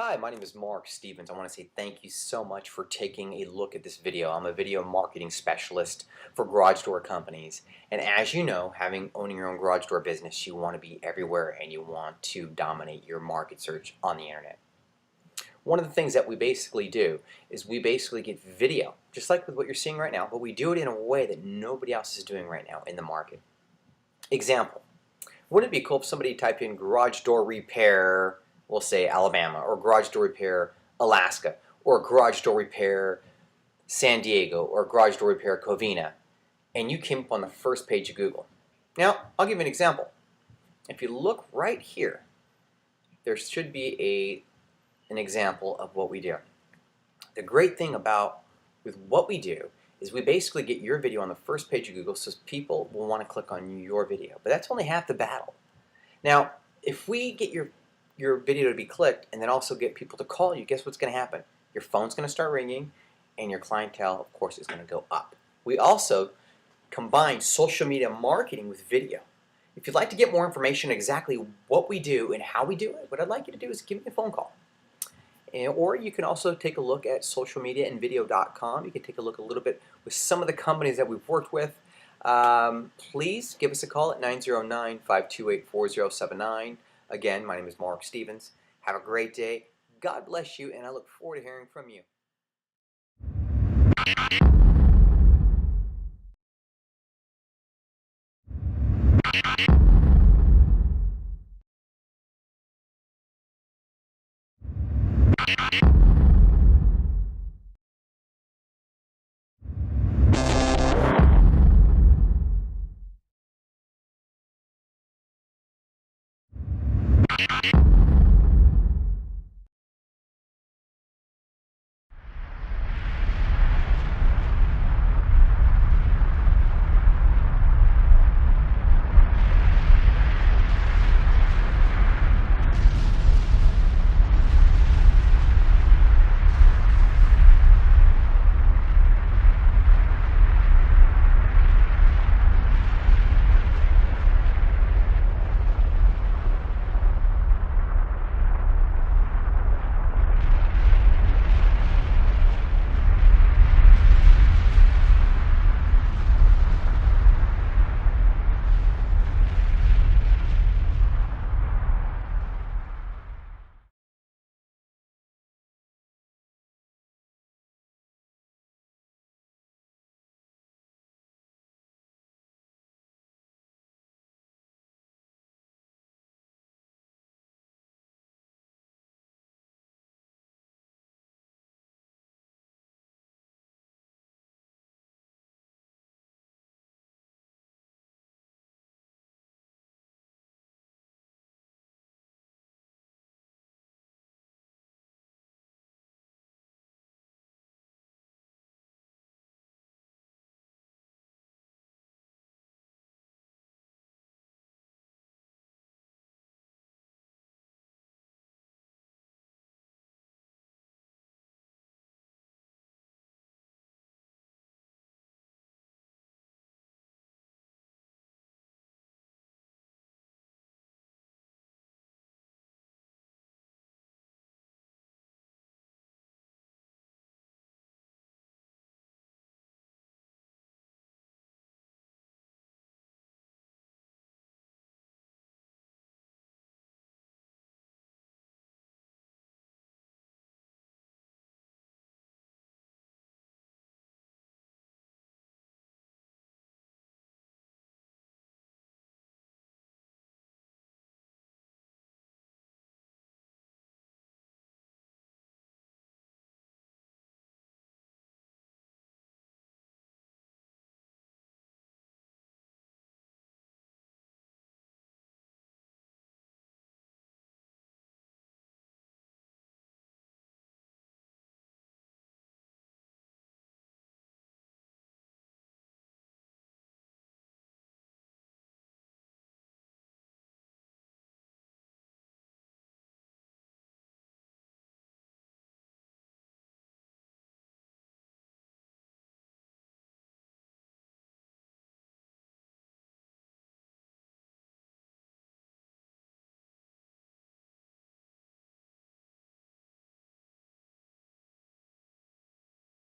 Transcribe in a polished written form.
Hi, my name is Mark Stevens. I want to say thank you so much for taking a look at this video. I'm a video marketing specialist for garage door companies. And as you know, owning your own garage door business, you want to be everywhere and you want to dominate your market search on the internet. One of the things that we basically do is we basically get video, just like with what you're seeing right now, but we do it in a way that nobody else is doing right now in the market. Example. Wouldn't it be cool if somebody typed in garage door repair, we'll say Alabama, or garage door repair Alaska, or garage door repair San Diego, or garage door repair Covina, and you came up on the first page of Google? Now, I'll give you an example. If you look right here, there should be an example of what we do. The great thing about with what we do is we basically get your video on the first page of Google so people will want to click on your video. But that's only half the battle. Now, if we get your video to be clicked and then also get people to call you, guess what's going to happen? Your phone's going to start ringing and your clientele, of course, is going to go up. We also combine social media marketing with video. If you'd like to get more information on exactly what we do and how we do it, what I'd like you to do is give me a phone call. Or you can also take a look at socialmediaandvideo.com. You can take a look a little bit with some of the companies that we've worked with. Please give us a call at 909-528-4079. Again, my name is Mark Stevens. Have a great day. God bless you, and I look forward to hearing from you.